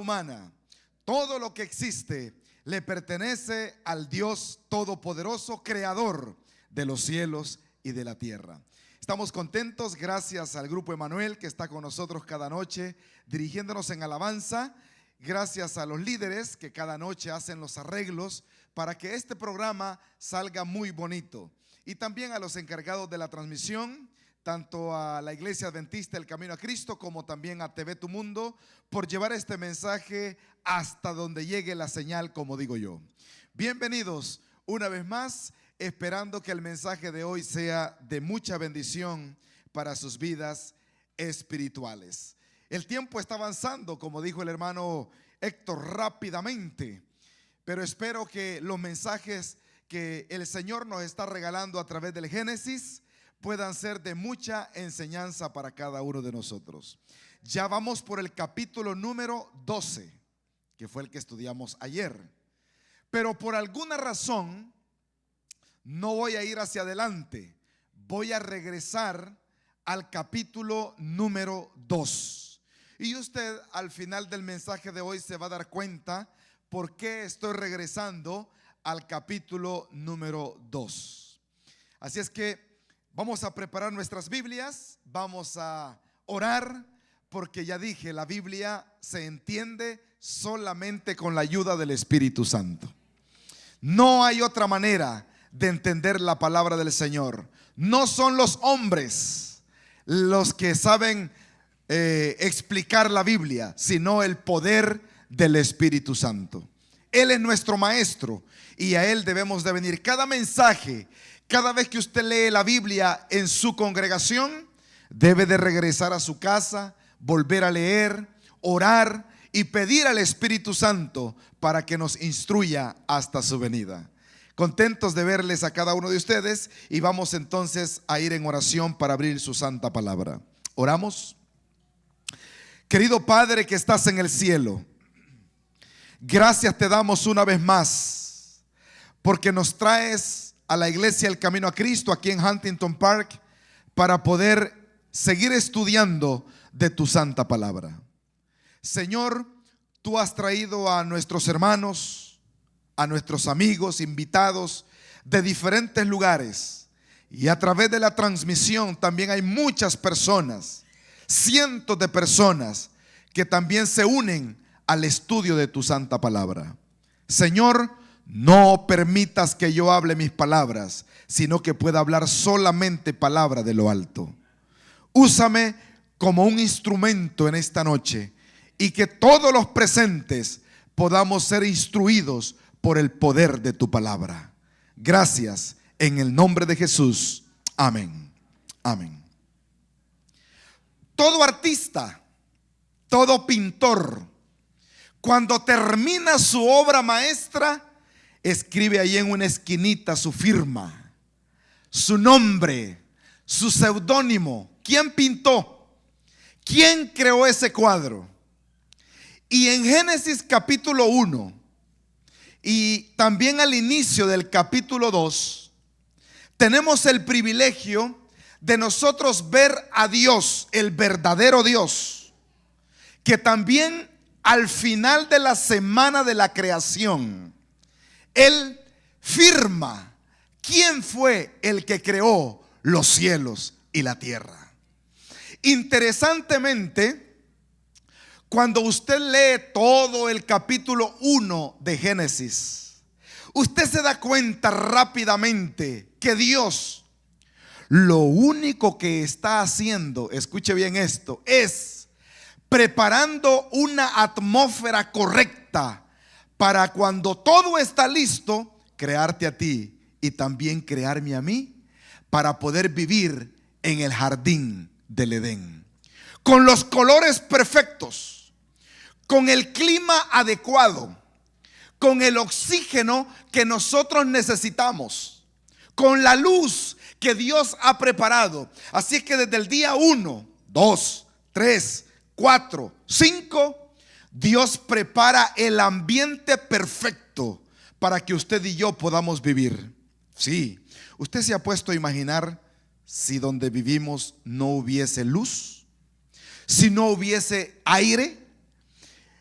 humana, todo lo que existe, le pertenece al Dios Todopoderoso, creador de los cielos y de la tierra. Estamos contentos gracias al Grupo Emanuel que está con nosotros cada noche dirigiéndonos en alabanza. Gracias a los líderes que cada noche hacen los arreglos para que este programa salga muy bonito. Y también a los encargados de la transmisión, tanto a la Iglesia Adventista del Camino a Cristo como también a TV Tu Mundo, por llevar este mensaje hasta donde llegue la señal, como digo yo. Bienvenidos una vez más, esperando que el mensaje de hoy sea de mucha bendición para sus vidas espirituales. El tiempo está avanzando, como dijo el hermano Héctor, rápidamente, pero espero que los mensajes que el Señor nos está regalando a través del Génesis puedan ser de mucha enseñanza para cada uno de nosotros. Ya vamos por el capítulo número 12, que fue el que estudiamos ayer, pero por alguna razón no voy a ir hacia adelante, voy a regresar al capítulo número 2. Y usted al final del mensaje de hoy se va a dar cuenta por qué estoy regresando al capítulo número 2. Así es que vamos a preparar nuestras Biblias, vamos a orar, porque ya dije, la Biblia se entiende solamente con la ayuda del Espíritu Santo. No hay otra manera de entender la palabra del Señor. No son los hombres los que saben explicar la Biblia, sino el poder del Espíritu Santo. Él es nuestro maestro y a Él debemos de venir. Cada mensaje, cada vez que usted lee la Biblia en su congregación, debe de regresar a su casa, volver a leer, orar y pedir al Espíritu Santo para que nos instruya hasta su venida. Contentos de verles a cada uno de ustedes y vamos entonces a ir en oración para abrir su santa palabra. Oramos. Querido Padre que estás en el cielo, gracias te damos una vez más porque nos traes a la iglesia El Camino a Cristo aquí en Huntington Park para poder seguir estudiando de tu santa palabra. Señor, tú has traído a nuestros hermanos, a nuestros amigos, invitados de diferentes lugares, y a través de la transmisión también hay muchas personas, cientos de personas que también se unen al estudio de tu santa palabra. Señor, no permitas que yo hable mis palabras, sino que pueda hablar solamente palabra de lo alto. Úsame como un instrumento en esta noche y que todos los presentes podamos ser instruidos por el poder de tu palabra. Gracias en el nombre de Jesús. Amén. Amén. Todo artista, todo pintor, cuando termina su obra maestra, escribe ahí en una esquinita su firma, su nombre, su seudónimo. ¿Quién pintó? ¿Quién creó ese cuadro? Y en Génesis capítulo 1 y también al inicio del capítulo 2 tenemos el privilegio de nosotros ver a Dios, el verdadero Dios, que también al final de la semana de la creación Él firma quién fue el que creó los cielos y la tierra. Interesantemente, cuando usted lee todo el capítulo 1 de Génesis, usted se da cuenta rápidamente que Dios lo único que está haciendo, escuche bien esto, es preparando una atmósfera correcta para cuando todo está listo, crearte a ti y también crearme a mí, para poder vivir en el jardín del Edén, con los colores perfectos, con el clima adecuado, con el oxígeno que nosotros necesitamos, con la luz que Dios ha preparado. Así es que desde el día 1, 2, 3, 4, 5, Dios prepara el ambiente perfecto para que usted y yo podamos vivir. Sí, usted se ha puesto a imaginar si donde vivimos no hubiese luz, si no hubiese aire.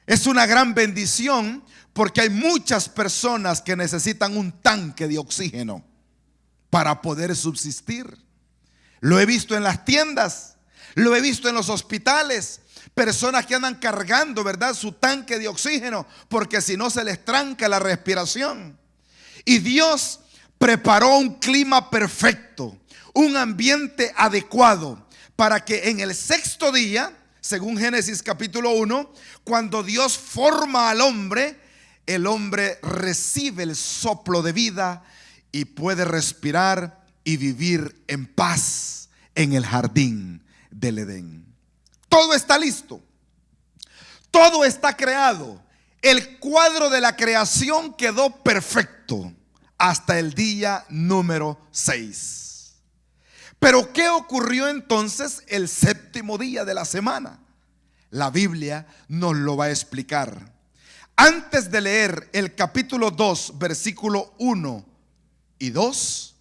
Es una gran bendición porque hay muchas personas que necesitan un tanque de oxígeno para poder subsistir. Lo he visto en las tiendas, lo he visto en los hospitales. Personas que andan cargando, ¿verdad?, su tanque de oxígeno, porque si no se les tranca la respiración. Y Dios preparó un clima perfecto, un ambiente adecuado, para que en el sexto día, según Génesis capítulo 1, cuando Dios forma al hombre, el hombre recibe el soplo de vida y puede respirar y vivir en paz en el jardín del Edén. Todo está listo, todo está creado. El cuadro de la creación quedó perfecto hasta el día número 6. Pero ¿qué ocurrió entonces el séptimo día de la semana? La Biblia nos lo va a explicar. Antes de leer el capítulo 2, versículo 1 y 2,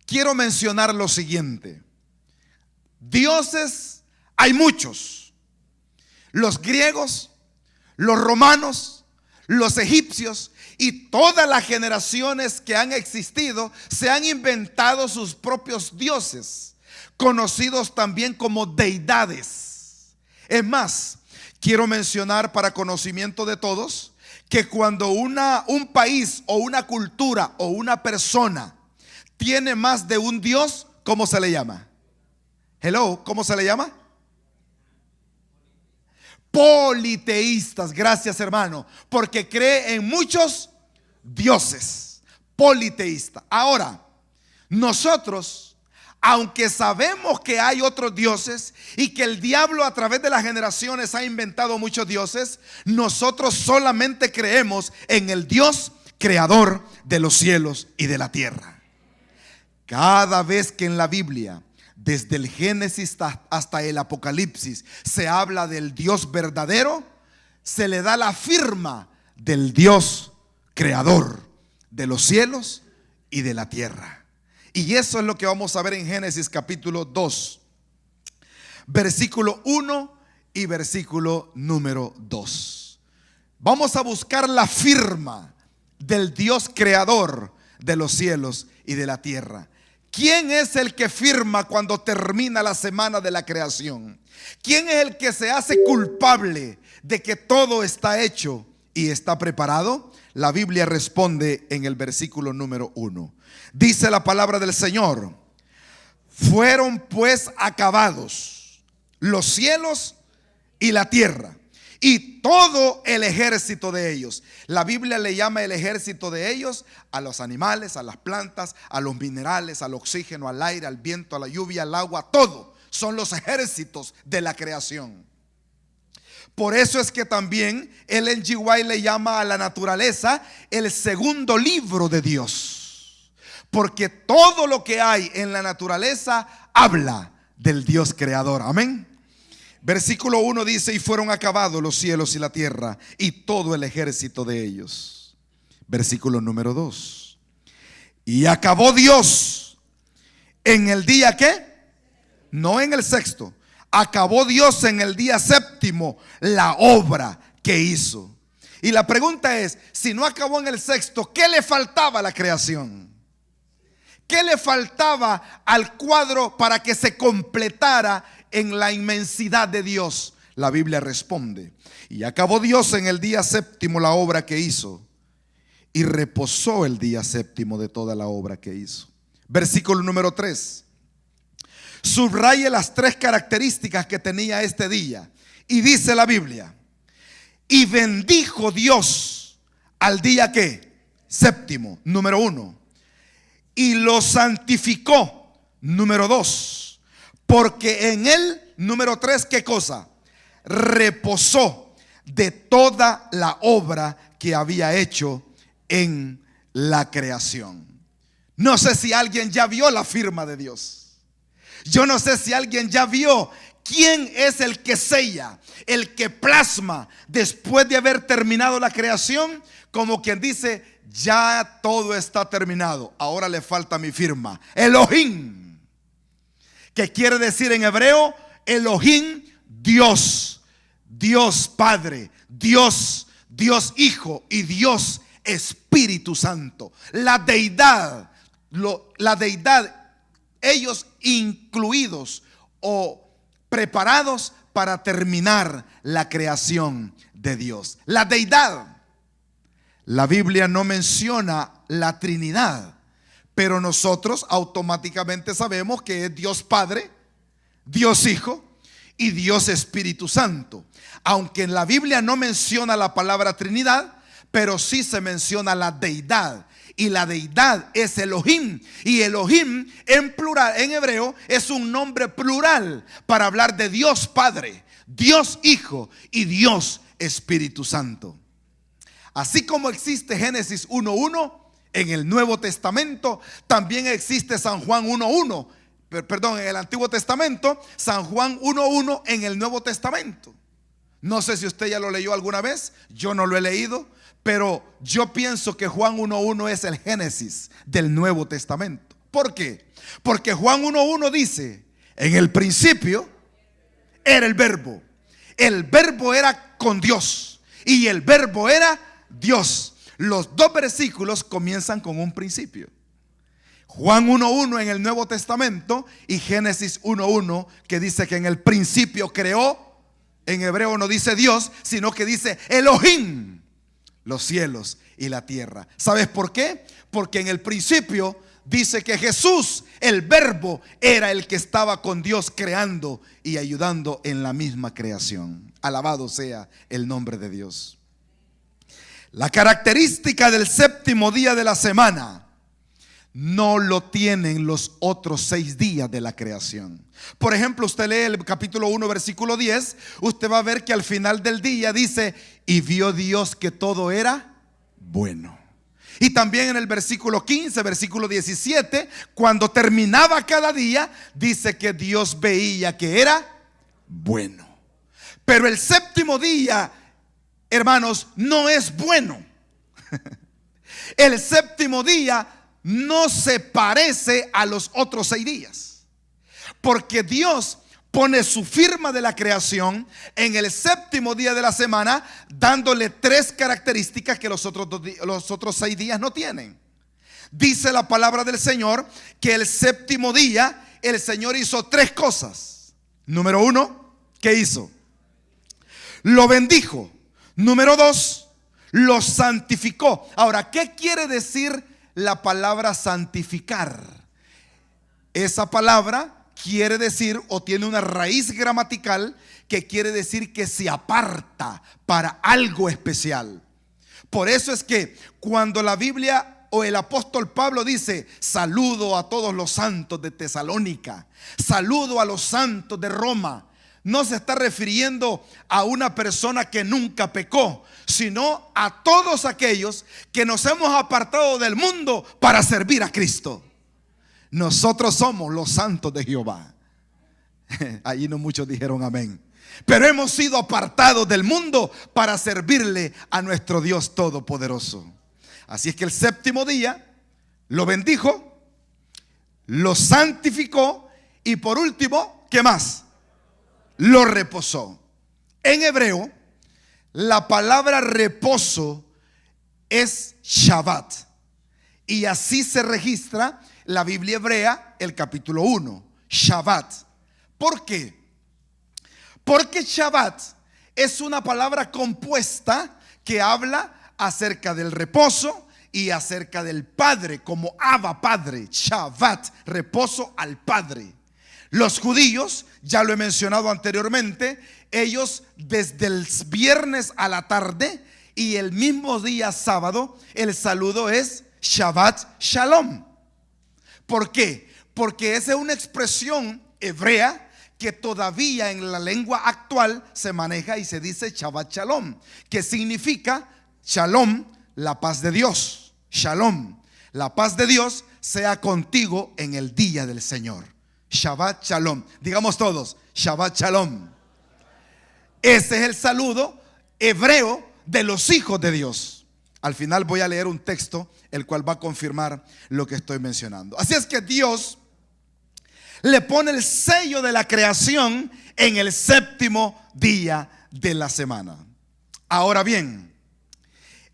quiero mencionar lo siguiente. Dioses hay muchos. Los griegos, los romanos, los egipcios y todas las generaciones que han existido se han inventado sus propios dioses, conocidos también como deidades. Es más, quiero mencionar para conocimiento de todos que cuando un país o una cultura o una persona tiene más de un dios, ¿cómo se le llama? Hello, ¿cómo se le llama? Politeístas. Gracias, hermano, porque cree en muchos dioses. Politeísta. Ahora, nosotros, aunque sabemos que hay otros dioses y que el diablo a través de las generaciones ha inventado muchos dioses, nosotros solamente creemos en el Dios creador de los cielos y de la tierra. Cada vez que en la Biblia, desde el Génesis hasta el Apocalipsis, se habla del Dios verdadero, se le da la firma del Dios creador de los cielos y de la tierra. Y eso es lo que vamos a ver en Génesis capítulo 2, versículo 1 y versículo número 2. Vamos a buscar la firma del Dios creador de los cielos y de la tierra. ¿Quién es el que firma cuando termina la semana de la creación? ¿Quién es el que se hace culpable de que todo está hecho y está preparado? La Biblia responde en el versículo número 1. Dice la palabra del Señor: fueron pues acabados los cielos y la tierra y todo el ejército de ellos. La Biblia le llama el ejército de ellos a los animales, a las plantas, a los minerales, al oxígeno, al aire, al viento, a la lluvia, al agua. Todo son los ejércitos de la creación. Por eso es que también Ellen G. White le llama a la naturaleza el segundo libro de Dios, porque todo lo que hay en la naturaleza habla del Dios creador. Amén. Versículo 1 dice: y fueron acabados los cielos y la tierra y todo el ejército de ellos. Versículo número 2. Y acabó Dios en el día ¿qué? No en el sexto. Acabó Dios en el día séptimo la obra que hizo. Y la pregunta es, si no acabó en el sexto, ¿qué le faltaba a la creación? ¿Qué le faltaba al cuadro para que se completara en la inmensidad de Dios? La Biblia responde: y acabó Dios en el día séptimo la obra que hizo, y reposó el día séptimo de toda la obra que hizo. Versículo número 3. Subraye las 3 características que tenía este día. Y dice la Biblia: y bendijo Dios al día ¿qué? Séptimo, número 1. Y lo santificó, número 2. Porque en él, número 3, ¿qué cosa? Reposó de toda la obra que había hecho en la creación. No sé si alguien ya vio la firma de Dios. Yo no sé si alguien ya vio quién es el que sella, el que plasma después de haber terminado la creación, como quien dice: ya todo está terminado, ahora le falta mi firma. Elohim, que quiere decir en hebreo Elohim, Dios. Dios Padre, Dios Hijo y Dios Espíritu Santo. La deidad, ellos incluidos o preparados para terminar la creación de Dios. La deidad. La Biblia no menciona la Trinidad, pero nosotros automáticamente sabemos que es Dios Padre, Dios Hijo y Dios Espíritu Santo. Aunque en la Biblia no menciona la palabra Trinidad, pero sí se menciona la deidad. Y la deidad es Elohim. Y Elohim en plural, en hebreo, es un nombre plural para hablar de Dios Padre, Dios Hijo y Dios Espíritu Santo. Así como existe Génesis 1:1 en el Nuevo Testamento, también existe San Juan 1:1. Perdón, en el Antiguo Testamento, San Juan 1:1 en el Nuevo Testamento. No sé si usted ya lo leyó alguna vez, yo no lo he leído, pero yo pienso que Juan 1:1 es el Génesis del Nuevo Testamento. ¿Por qué? Porque Juan 1:1 dice: en el principio era el verbo era con Dios y el verbo era Dios. Los dos versículos comienzan con un principio. Juan 1:1 en el Nuevo Testamento y Génesis 1:1 que dice que en el principio creó. En hebreo no dice Dios, sino que dice Elohim, los cielos y la tierra. ¿Sabes por qué? Porque en el principio dice que Jesús, el verbo, era el que estaba con Dios creando y ayudando en la misma creación. Alabado sea el nombre de Dios. La característica del séptimo día de la semana no lo tienen los otros 6 días de la creación. Por ejemplo, usted lee el capítulo 1 versículo 10, usted va a ver que al final del día dice: y vio Dios que todo era bueno. Y también en el versículo 15, versículo 17, cuando terminaba cada día, dice que Dios veía que era bueno. Pero el séptimo día, hermanos, no es bueno. El séptimo día no se parece a los otros 6 días, porque Dios pone su firma de la creación en el séptimo día de la semana, dándole 3 características que los otros 6 días no tienen. Dice la palabra del Señor que el séptimo día el Señor hizo 3 cosas. Número 1, ¿qué hizo? Lo bendijo. Número 2, lo santificó. Ahora, ¿qué quiere decir la palabra santificar? Esa palabra quiere decir, o tiene una raíz gramatical que quiere decir que se aparta para algo especial. Por eso es que cuando la Biblia o el apóstol Pablo dice: saludo a todos los santos de Tesalónica, saludo a los santos de Roma, no se está refiriendo a una persona que nunca pecó, sino a todos aquellos que nos hemos apartado del mundo para servir a Cristo. Nosotros somos los santos de Jehová. Allí no muchos dijeron amén. Pero hemos sido apartados del mundo para servirle a nuestro Dios Todopoderoso. Así es que el séptimo día lo bendijo, lo santificó y por último, ¿qué más? Lo reposó. En hebreo, la palabra reposo es Shabbat. Y así se registra la Biblia hebrea, el capítulo 1, Shabbat. ¿Por qué? Porque Shabbat es una palabra compuesta que habla acerca del reposo y acerca del Padre, como Abba Padre. Shabbat, reposo al Padre. Los judíos, ya lo he mencionado anteriormente, ellos desde el viernes a la tarde y el mismo día sábado, el saludo es Shabbat Shalom. ¿Por qué? Porque esa es una expresión hebrea que todavía en la lengua actual se maneja y se dice Shabbat Shalom, que significa Shalom, la paz de Dios. Shalom, la paz de Dios sea contigo en el día del Señor. Shabbat Shalom. Digamos todos, Shabbat Shalom. Ese es el saludo hebreo de los hijos de Dios. Al final voy a leer un texto el cual va a confirmar lo que estoy mencionando. Así es que Dios le pone el sello de la creación en el séptimo día de la semana. Ahora bien,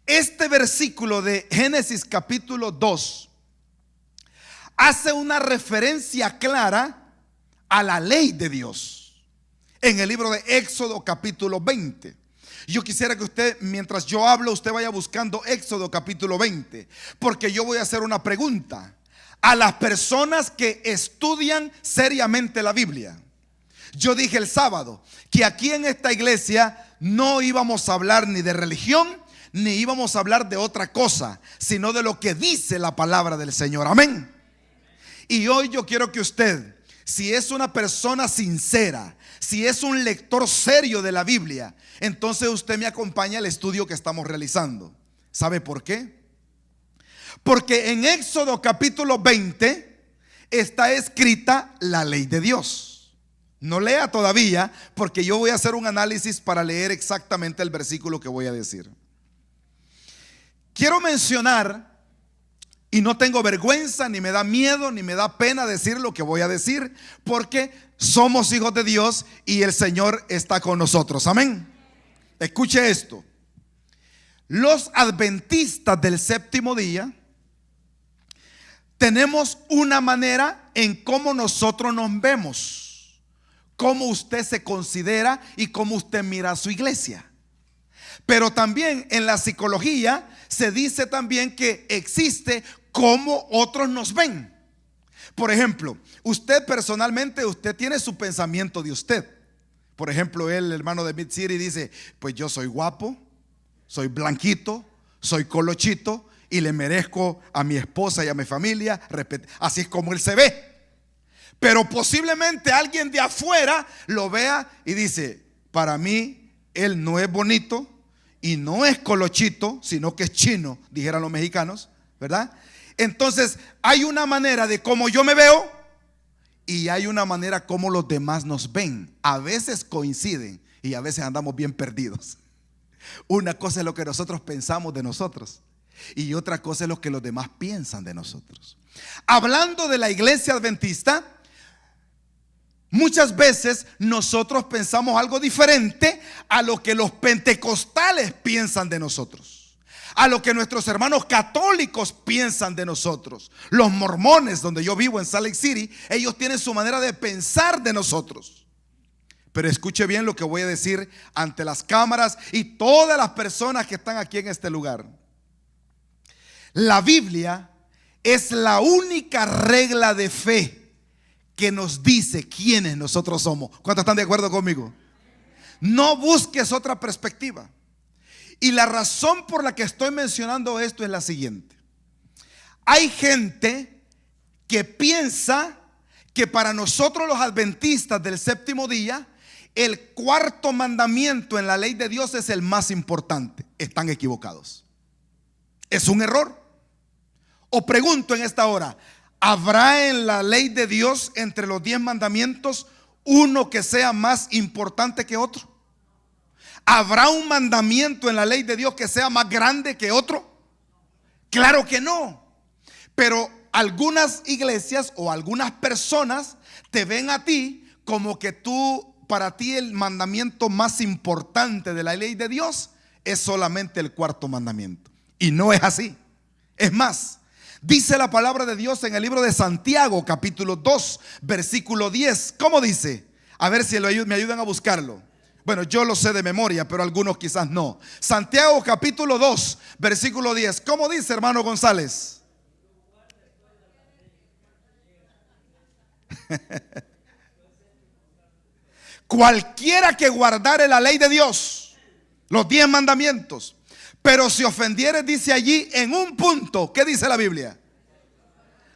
este versículo de Génesis capítulo 2 hace una referencia clara a la ley de Dios en el libro de Éxodo capítulo 20. Yo quisiera que usted, mientras yo hablo, usted vaya buscando Éxodo capítulo 20, porque yo voy a hacer una pregunta a las personas que estudian seriamente la Biblia. Yo dije el sábado que aquí en esta iglesia no íbamos a hablar ni de religión, ni íbamos a hablar de otra cosa, sino de lo que dice la palabra del Señor. Amén. Y hoy yo quiero que usted, si es una persona sincera, si es un lector serio de la Biblia, entonces usted me acompaña al estudio que estamos realizando. ¿Sabe por qué? Porque en Éxodo capítulo 20 está escrita la ley de Dios. No lea todavía, porque yo voy a hacer un análisis para leer exactamente el versículo que voy a decir. Quiero mencionar, y no tengo vergüenza, ni me da miedo, ni me da pena decir lo que voy a decir, porque somos hijos de Dios y el Señor está con nosotros. Amén. Escuche esto. Los adventistas del séptimo día tenemos una manera en cómo nosotros nos vemos, cómo usted se considera y cómo usted mira a su iglesia. Pero también en la psicología se dice también que existe cómo otros nos ven. Por ejemplo, usted personalmente, usted tiene su pensamiento de usted. Por ejemplo, el hermano de Mid City dice: pues yo soy guapo, soy blanquito, soy colochito y le merezco a mi esposa y a mi familia. Así es como él se ve. Pero posiblemente alguien de afuera lo vea y dice: para mí él no es bonito y no es colochito, sino que es chino, dijeran los mexicanos, ¿verdad? Entonces hay una manera de cómo yo me veo y hay una manera como los demás nos ven. A veces coinciden y a veces andamos bien perdidos. Una cosa es lo que nosotros pensamos de nosotros y otra cosa es lo que los demás piensan de nosotros. Hablando de la iglesia adventista, muchas veces nosotros pensamos algo diferente a lo que los pentecostales piensan de nosotros, a lo que nuestros hermanos católicos piensan de nosotros. Los mormones, donde yo vivo en Salt Lake City, ellos tienen su manera de pensar de nosotros. Pero escuche bien lo que voy a decir ante las cámaras y todas las personas que están aquí en este lugar. La Biblia es la única regla de fe que nos dice quiénes nosotros somos. ¿Cuántos están de acuerdo conmigo? No busques otra perspectiva. Y la razón por la que estoy mencionando esto es la siguiente. Hay gente que piensa que para nosotros los adventistas del séptimo día, el cuarto mandamiento en la ley de Dios es el más importante. Están equivocados. Es un error. O pregunto en esta hora: ¿habrá en la ley de Dios, entre los 10 mandamientos, uno que sea más importante que otro? ¿Habrá un mandamiento en la ley de Dios que sea más grande que otro? Claro que no. Pero algunas iglesias o algunas personas te ven a ti como que para ti el mandamiento más importante de la ley de Dios es solamente el cuarto mandamiento. Y no es así. Es más, dice la palabra de Dios en el libro de Santiago capítulo 2 versículo 10. ¿Cómo dice? A ver si me ayudan a buscarlo. Bueno, yo lo sé de memoria, pero algunos quizás no. Santiago capítulo 2 versículo 10. ¿Cómo dice, hermano González? Cualquiera que guardare la ley de Dios, los 10 mandamientos, pero si ofendiere, dice allí en un punto, ¿qué dice la Biblia?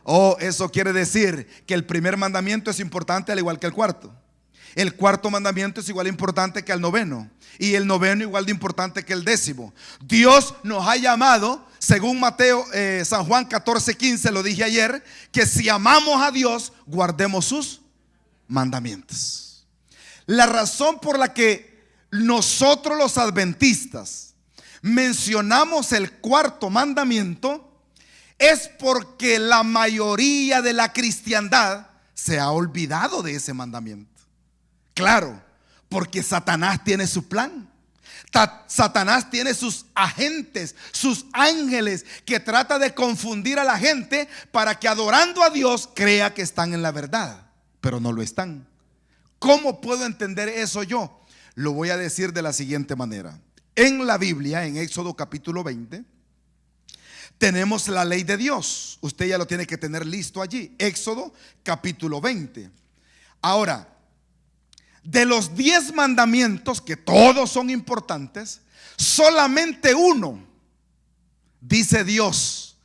Oh, eso quiere decir que el primer mandamiento es importante al igual que el cuarto. El cuarto mandamiento es igual de importante que el noveno, y el noveno igual de importante que el décimo. Dios nos ha llamado, según San Juan 14:15, lo dije ayer, que si amamos a Dios, guardemos sus mandamientos. La razón por la que nosotros los adventistas mencionamos el cuarto mandamiento es porque la mayoría de la cristiandad se ha olvidado de ese mandamiento. Claro, Porque Satanás tiene su plan. Satanás tiene sus agentes, sus ángeles, que trata de confundir a la gente para que adorando a Dios crea que están en la verdad, pero no lo están. ¿Cómo puedo entender eso yo? Lo voy a decir de la siguiente manera. En la Biblia, en Éxodo capítulo 20, tenemos la ley de Dios. Usted ya lo tiene que tener listo allí. Éxodo capítulo 20. Ahora, de los 10 mandamientos, que todos son importantes, solamente uno dice Dios: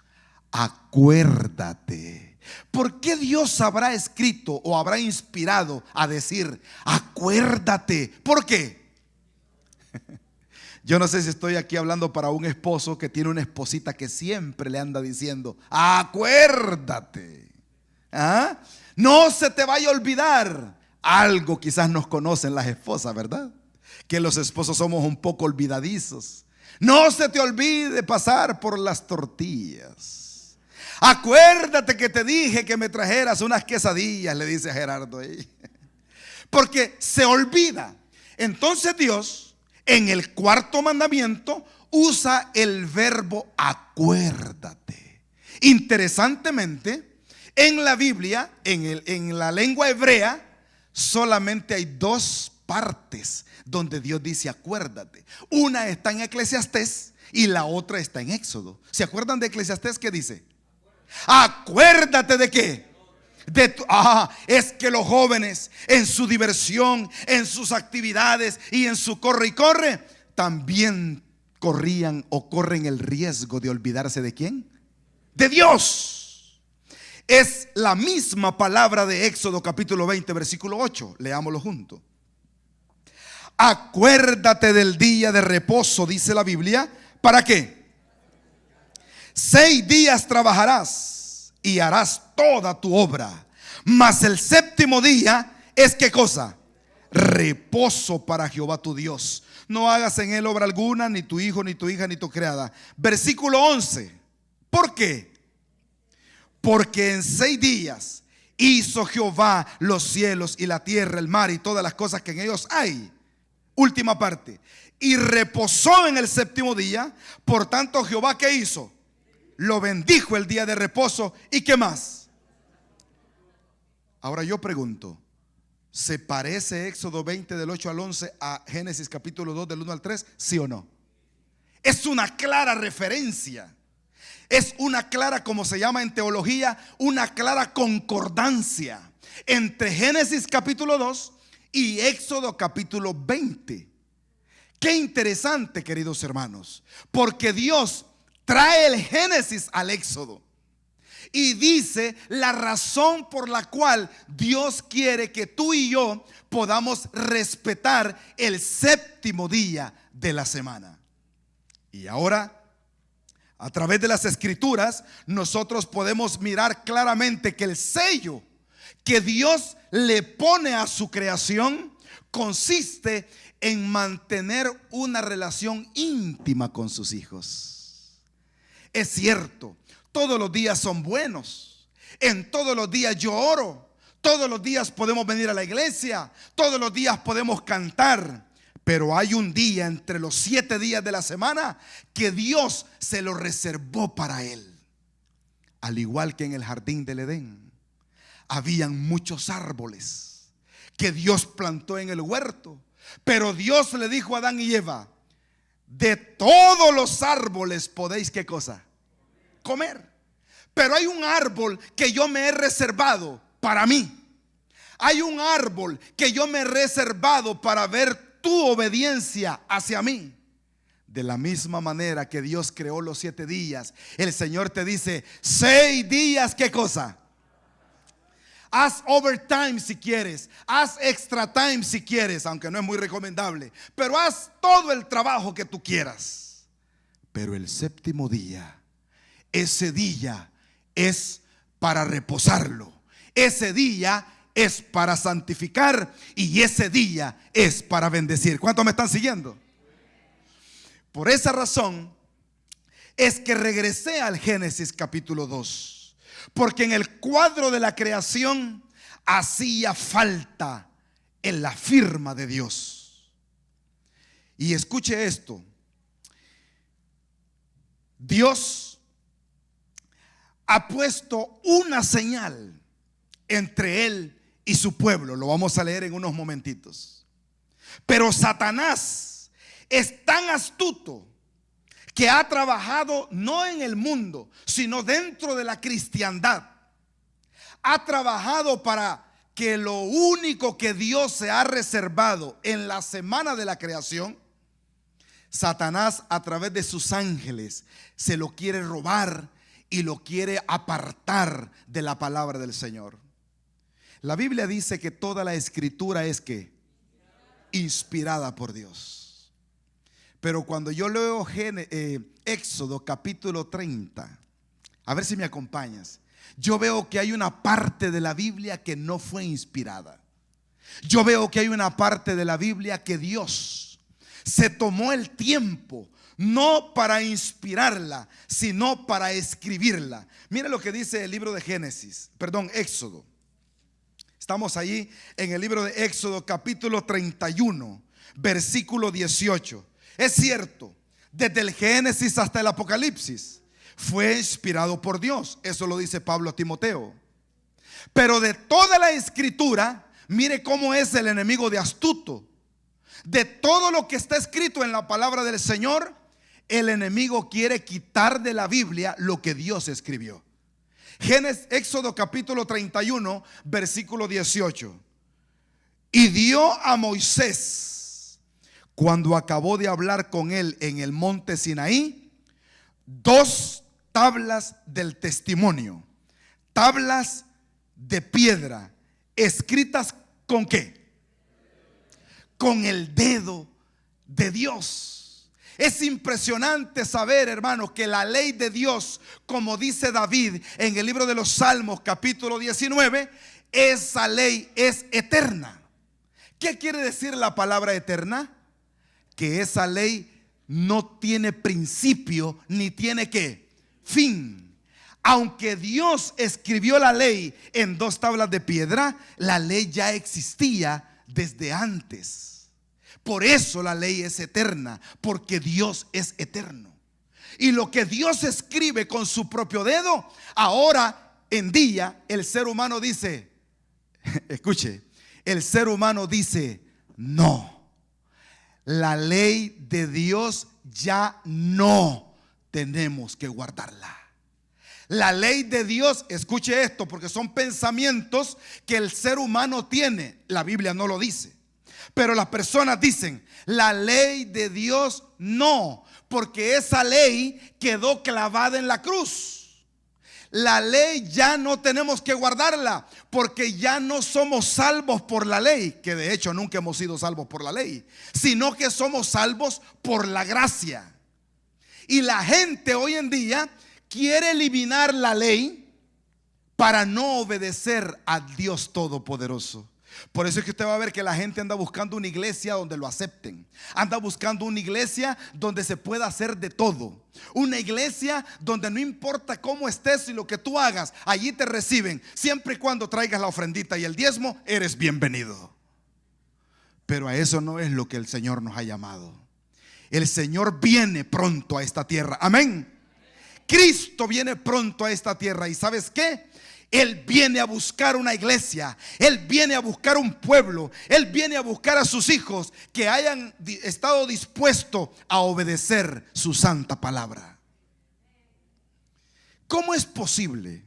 acuérdate. ¿Por qué Dios habrá escrito o habrá inspirado a decir acuérdate? ¿Por qué? Yo no sé si estoy aquí hablando para un esposo que tiene una esposita que siempre le anda diciendo acuérdate. ¿Ah? No se te vaya a olvidar. Algo quizás nos conocen las esposas, ¿verdad? Que los esposos somos un poco olvidadizos. No se te olvide pasar por las tortillas. Acuérdate que te dije que me trajeras unas quesadillas, le dice a Gerardo ahí. Porque se olvida. Entonces Dios, en el cuarto mandamiento, usa el verbo acuérdate. Interesantemente, en la Biblia, en la lengua hebrea, solamente hay 2 partes donde Dios dice acuérdate. Una está en Eclesiastés y la otra está en Éxodo. ¿Se acuerdan de Eclesiastés? ¿Qué dice? Acuérdate de qué. Es que los jóvenes en su diversión, en sus actividades y en su corre y corre, también corrían o corren el riesgo de olvidarse ¿de quién? De Dios. Es la misma palabra de Éxodo capítulo 20 versículo 8. Leámoslo juntos. Acuérdate del día de reposo, dice la Biblia. ¿Para qué? 6 días trabajarás y harás toda tu obra, mas el séptimo día es ¿qué cosa? Reposo para Jehová tu Dios. No hagas en él obra alguna, ni tu hijo, ni tu hija, ni tu criada. Versículo 11. ¿Por qué? Porque en 6 días hizo Jehová los cielos y la tierra, el mar y todas las cosas que en ellos hay. Última parte. Y reposó en el séptimo día. Por tanto Jehová ¿qué hizo? Lo bendijo el día de reposo. ¿Y qué más? Ahora yo pregunto, ¿se parece Éxodo 20 del 8 al 11 a Génesis capítulo 2 del 1 al 3? ¿Sí o no? Es una clara referencia. Es una clara, como se llama en teología, una clara concordancia entre Génesis capítulo 2 y Éxodo capítulo 20. Qué interesante, queridos hermanos, porque Dios trae el Génesis al Éxodo y dice la razón por la cual Dios quiere que tú y yo podamos respetar el séptimo día de la semana. Y ahora, a través de las escrituras, nosotros podemos mirar claramente que el sello que Dios le pone a su creación consiste en mantener una relación íntima con sus hijos. Es cierto, todos los días son buenos. En todos los días yo oro. Todos los días podemos venir a la iglesia. Todos los días podemos cantar. Pero hay un día entre los 7 días de la semana que Dios se lo reservó para él. Al igual que en el jardín del Edén, habían muchos árboles que Dios plantó en el huerto. Pero Dios le dijo a Adán y Eva: de todos los árboles podéis, ¿qué cosa? Comer. Pero hay un árbol que yo me he reservado para mí. Hay un árbol que yo me he reservado para ver tu obediencia hacia mí. De la misma manera que Dios creó los 7 días, el Señor te dice 6 días, ¿qué cosa? Haz overtime si quieres, haz extra time si quieres, aunque no es muy recomendable, pero haz todo el trabajo que tú quieras. Pero el séptimo día, ese día es para reposarlo. Ese día es para santificar y ese día es para bendecir. ¿Cuántos me están siguiendo? Por esa razón es que regresé al Génesis capítulo 2, porque en el cuadro de la creación hacía falta en la firma de Dios. Y escuche esto. Dios ha puesto una señal entre Él y su pueblo. Lo vamos a leer en unos momentitos. Pero Satanás es tan astuto que ha trabajado no en el mundo, sino dentro de la cristiandad. Ha trabajado para que lo único que Dios se ha reservado en la semana de la creación, Satanás a través de sus ángeles se lo quiere robar y lo quiere apartar de la palabra del Señor. La Biblia dice que toda la escritura es que inspirada por Dios. Pero cuando yo leo Éxodo capítulo 30, a ver si me acompañas, yo veo que hay una parte de la Biblia que no fue inspirada. Yo veo que hay una parte de la Biblia que Dios se tomó el tiempo no para inspirarla, sino para escribirla. Mire lo que dice el libro de Éxodo. Estamos ahí en el libro de Éxodo capítulo 31, versículo 18. Es cierto, desde el Génesis hasta el Apocalipsis fue inspirado por Dios. Eso lo dice Pablo a Timoteo. Pero de toda la escritura, mire cómo es el enemigo de astuto. De todo lo que está escrito en la palabra del Señor, el enemigo quiere quitar de la Biblia lo que Dios escribió. Éxodo capítulo 31, versículo 18. Y dio a Moisés, cuando acabó de hablar con él en el monte Sinaí, 2 tablas del testimonio, tablas de piedra, escritas ¿con qué? Con el dedo de Dios. Es impresionante saber, hermanos, que la ley de Dios, como dice David en el libro de los Salmos capítulo 19, esa ley es eterna. ¿Qué quiere decir la palabra eterna? Que esa ley no tiene principio ni tiene ¿qué? Fin. Aunque Dios escribió la ley en 2 tablas de piedra, la ley ya existía desde antes. Por eso la ley es eterna, porque Dios es eterno. Y lo que Dios escribe con su propio dedo, ahora en día el ser humano dice, escuche, el ser humano dice, no, la ley de Dios ya no tenemos que guardarla. La ley de Dios, escuche esto, porque son pensamientos que el ser humano tiene. La Biblia no lo dice. Pero las personas dicen, la ley de Dios no, porque esa ley quedó clavada en la cruz. La ley ya no tenemos que guardarla, porque ya no somos salvos por la ley, que de hecho nunca hemos sido salvos por la ley, sino que somos salvos por la gracia. Y la gente hoy en día quiere eliminar la ley para no obedecer a Dios Todopoderoso. Por eso es que usted va a ver que la gente anda buscando una iglesia donde lo acepten. Anda buscando una iglesia donde se pueda hacer de todo. Una iglesia donde no importa cómo estés y lo que tú hagas, allí te reciben. Siempre y cuando traigas la ofrendita y el diezmo, eres bienvenido. Pero a eso no es lo que el Señor nos ha llamado. El Señor viene pronto a esta tierra. Amén. Cristo viene pronto a esta tierra. ¿Y sabes qué? Él viene a buscar una iglesia. Él viene a buscar un pueblo. Él viene a buscar a sus hijos que hayan estado dispuestos a obedecer su santa palabra. ¿Cómo es posible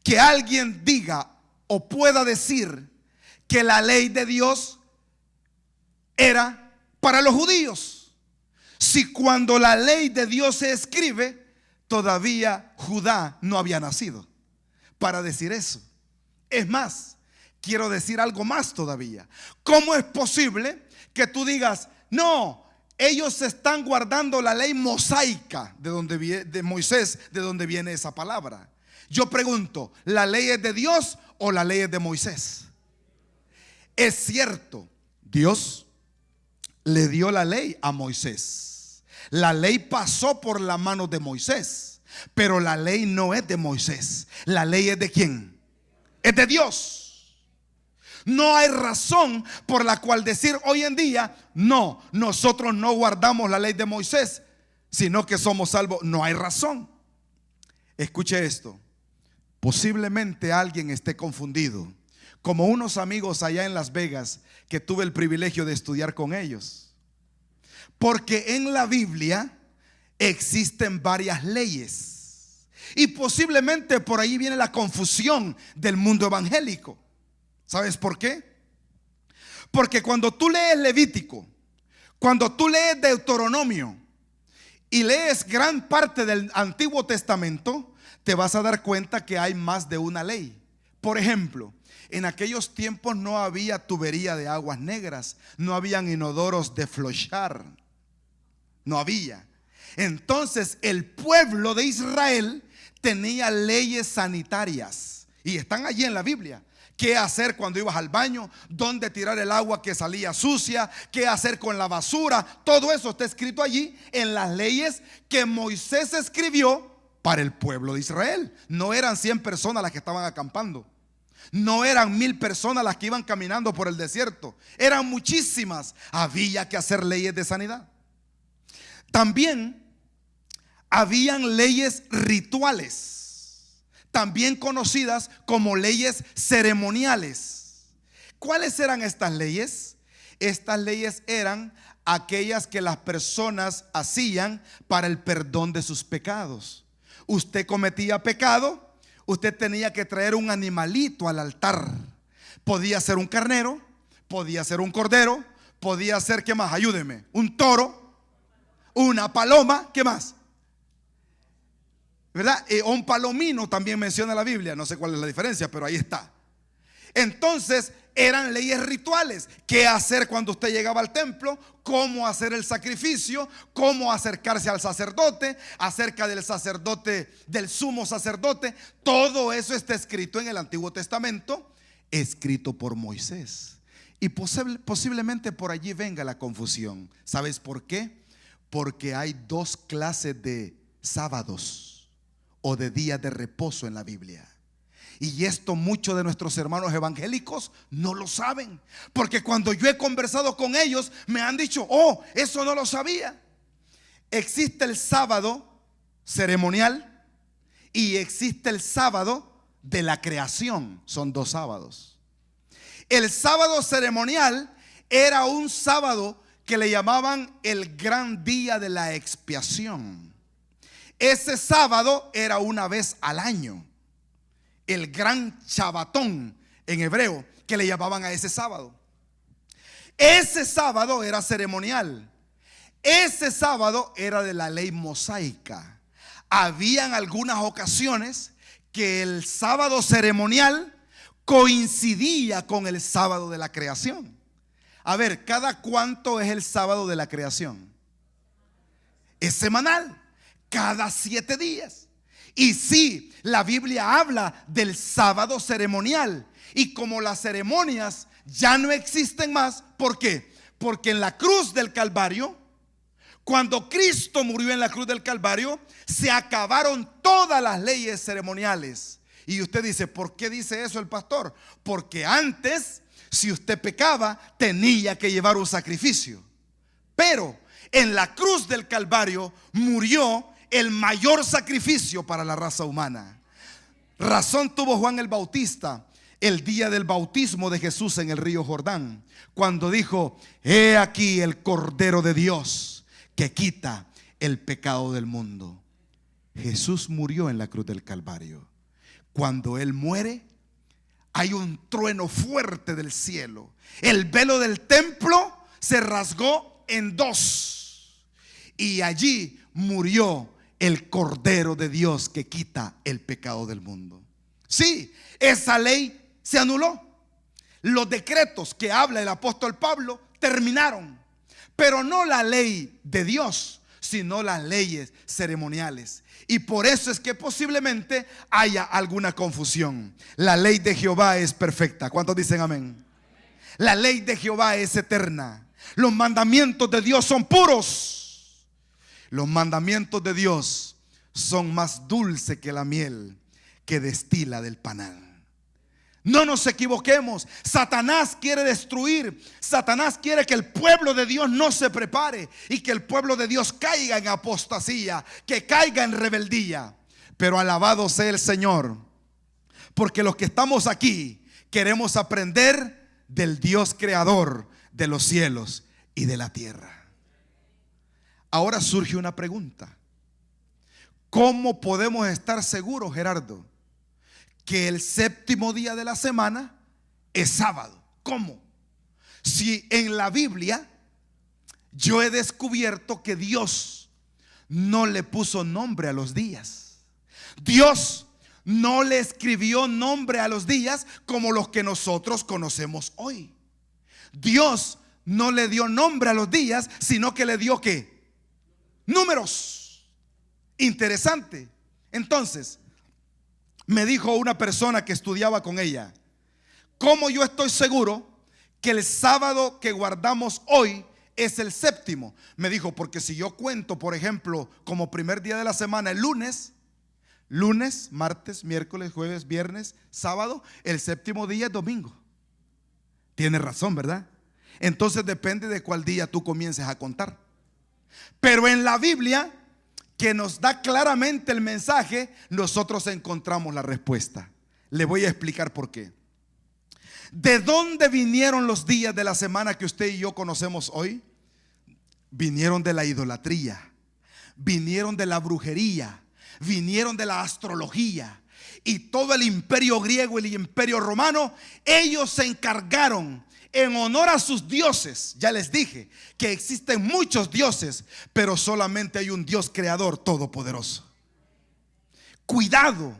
que alguien diga o pueda decir que la ley de Dios era para los judíos, si cuando la ley de Dios se escribe todavía Judá no había nacido para decir eso? Es más, quiero decir algo más todavía. ¿Cómo es posible que tú digas, no, ellos están guardando la ley mosaica de Moisés, de donde viene esa palabra? Yo pregunto, ¿la ley es de Dios o la ley es de Moisés? Es cierto, Dios le dio la ley a Moisés. La ley pasó por la mano de Moisés. Pero la ley no es de Moisés. La ley es de ¿quién? Es de Dios. No hay razón por la cual decir hoy en día, no, nosotros no guardamos la ley de Moisés, sino que somos salvos. No hay razón. Escuche esto. Posiblemente alguien esté confundido, como unos amigos allá en Las Vegas que tuve el privilegio de estudiar con ellos. Porque en la Biblia existen varias leyes y posiblemente por ahí viene la confusión del mundo evangélico. ¿Sabes por qué? Porque cuando tú lees Levítico, cuando tú lees Deuteronomio y lees gran parte del Antiguo Testamento, te vas a dar cuenta que hay más de una ley. Por ejemplo, en aquellos tiempos no había tubería de aguas negras, no habían inodoros de flochar, no había. Entonces el pueblo de Israel tenía leyes sanitarias y están allí en la Biblia. ¿Qué hacer cuando ibas al baño? ¿Dónde tirar el agua que salía sucia? ¿Qué hacer con la basura? Todo eso está escrito allí en las leyes que Moisés escribió para el pueblo de Israel. No eran 100 personas las que estaban acampando. No eran 1000 personas las que iban caminando por el desierto. Eran muchísimas. Había que hacer leyes de sanidad. También habían leyes rituales, también conocidas como leyes ceremoniales. ¿Cuáles eran estas leyes? Estas leyes eran aquellas que las personas hacían para el perdón de sus pecados. Usted cometía pecado, usted tenía que traer un animalito al altar. Podía ser un carnero, podía ser un cordero, podía ser, ¿qué más? Ayúdeme, un toro, una paloma, ¿qué más? ¿Verdad? O un palomino también menciona la Biblia, no sé cuál es la diferencia, pero ahí está. Entonces eran leyes rituales. ¿Qué hacer cuando usted llegaba al templo? ¿Cómo hacer el sacrificio? ¿Cómo acercarse al sacerdote? Acerca del sacerdote, del sumo sacerdote. Todo eso está escrito en el Antiguo Testamento, escrito por Moisés. Y posiblemente por allí venga la confusión. ¿Sabes por qué? Porque hay dos clases de sábados o de días de reposo en la Biblia. Y esto muchos de nuestros hermanos evangélicos no lo saben, porque cuando yo he conversado con ellos me han dicho, oh, eso no lo sabía. Existe el sábado ceremonial y existe el sábado de la creación. Son dos sábados. El sábado ceremonial era un sábado que le llamaban el gran día de la expiación. Ese sábado era una vez al año. El gran Shabbatón en hebreo, que le llamaban a ese sábado. Ese sábado era ceremonial. Ese sábado era de la ley mosaica. Habían algunas ocasiones que el sábado ceremonial coincidía con el sábado de la creación. A ver, ¿cada cuánto es el sábado de la creación? Es semanal, cada 7 días. Y sí, la Biblia habla del sábado ceremonial. Y como las ceremonias ya no existen más, ¿por qué? Porque en la cruz del Calvario, cuando Cristo murió en la cruz del Calvario, se acabaron todas las leyes ceremoniales. Y usted dice, ¿por qué dice eso el pastor? Porque antes, si usted pecaba, tenía que llevar un sacrificio. Pero en la cruz del Calvario murió el mayor sacrificio para la raza humana. Razón tuvo Juan el Bautista el día del bautismo de Jesús en el río Jordán, cuando dijo, he aquí el Cordero de Dios que quita el pecado del mundo. Jesús murió en la cruz del Calvario. Cuando Él muere, hay un trueno fuerte del cielo. El velo del templo se rasgó en dos y allí murió el Cordero de Dios que quita el pecado del mundo. Sí, esa ley se anuló. Los decretos que habla el apóstol Pablo terminaron, pero no la ley de Dios, sino las leyes ceremoniales. Y por eso es que posiblemente haya alguna confusión. La ley de Jehová es perfecta. ¿Cuántos dicen amén? La ley de Jehová es eterna. Los mandamientos de Dios son puros. Los mandamientos de Dios son más dulces que la miel que destila del panal. No nos equivoquemos. Satanás quiere destruir. Satanás quiere que el pueblo de Dios no se prepare y que el pueblo de Dios caiga en apostasía, que caiga en rebeldía. Pero alabado sea el Señor, porque los que estamos aquí queremos aprender del Dios creador de los cielos y de la tierra. Ahora surge una pregunta. ¿Cómo podemos estar seguros, Gerardo, que el séptimo día de la semana es sábado? ¿Cómo? Si en la Biblia yo he descubierto que Dios no le puso nombre a los días. Dios no le escribió nombre a los días como los que nosotros conocemos hoy. Dios no le dio nombre a los días, sino que le dio ¿qué? Números. Interesante. Entonces, me dijo una persona que estudiaba con ella: ¿cómo yo estoy seguro que el sábado que guardamos hoy es el séptimo? Me dijo, porque si yo cuento, por ejemplo, como primer día de la semana el lunes, martes, miércoles, jueves, viernes, sábado, el séptimo día es domingo. Tiene razón, ¿verdad? Entonces depende de cuál día tú comiences a contar. Pero en la Biblia, que nos da claramente el mensaje, nosotros encontramos la respuesta. Le voy a explicar por qué. ¿De dónde vinieron los días de la semana que usted y yo conocemos hoy? Vinieron de la idolatría, vinieron de la brujería, vinieron de la astrología. Y todo el imperio griego y el imperio romano, ellos se encargaron en honor a sus dioses. Ya les dije que existen muchos dioses, pero solamente hay un Dios creador todopoderoso. Cuidado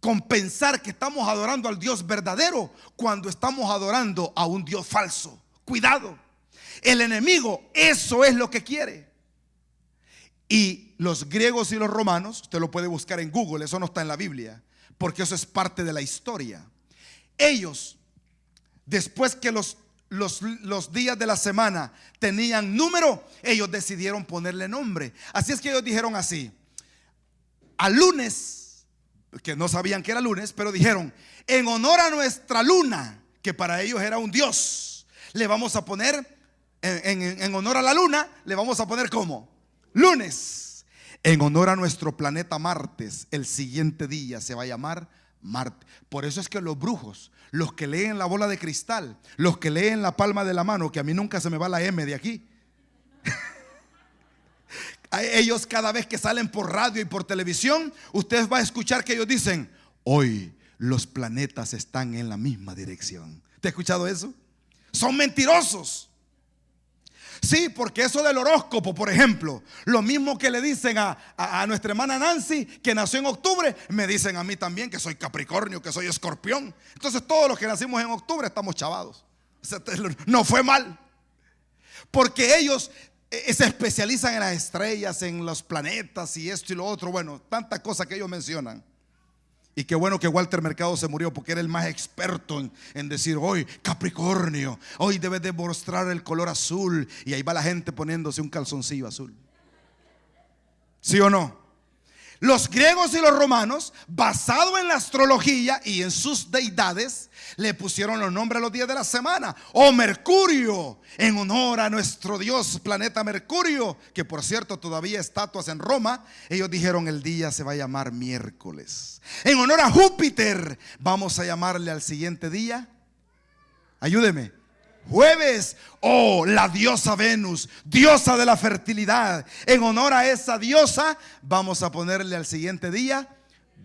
con pensar que estamos adorando al Dios verdadero cuando estamos adorando a un Dios falso. Cuidado. El enemigo eso es lo que quiere. Y los griegos y los romanos, usted lo puede buscar en Google, eso no está en la Biblia, porque eso es parte de la historia. Ellos, después que los días de la semana tenían número, ellos decidieron ponerle nombre. Así es que ellos dijeron así: al lunes, que no sabían que era lunes, pero dijeron, en honor a nuestra luna, que para ellos era un dios, le vamos a poner, en honor a la luna, le vamos a poner ¿cómo? Lunes. En honor a nuestro planeta Martes, el siguiente día se va a llamar Marte. Por eso es que los brujos, los que leen la bola de cristal, los que leen la palma de la mano, que a mí nunca se me va la M de aquí, ellos cada vez que salen por radio y por televisión, usted va a escuchar que ellos dicen, hoy los planetas están en la misma dirección. ¿Te ha escuchado eso? Son mentirosos. Sí, porque eso del horóscopo, por ejemplo, lo mismo que le dicen a nuestra hermana Nancy, que nació en octubre, me dicen a mí también que soy Capricornio, que soy Escorpión. Entonces todos los que nacimos en octubre estamos chavados. No fue mal, porque ellos se especializan en las estrellas, en los planetas y esto y lo otro. Bueno, tantas cosas que ellos mencionan. Y qué bueno que Walter Mercado se murió, porque era el más experto en decir, hoy Capricornio, hoy debes de mostrar el color azul. Y ahí va la gente poniéndose un calzoncillo azul. ¿Sí o no? Los griegos y los romanos, basado en la astrología y en sus deidades, le pusieron los nombres a los días de la semana. O Mercurio, en honor a nuestro Dios planeta Mercurio, que por cierto todavía estatuas en Roma. Ellos dijeron, el día se va a llamar miércoles. En honor a Júpiter, vamos a llamarle al siguiente día, ayúdeme, jueves. Oh, la diosa Venus, diosa de la fertilidad. En honor a esa diosa, vamos a ponerle al siguiente día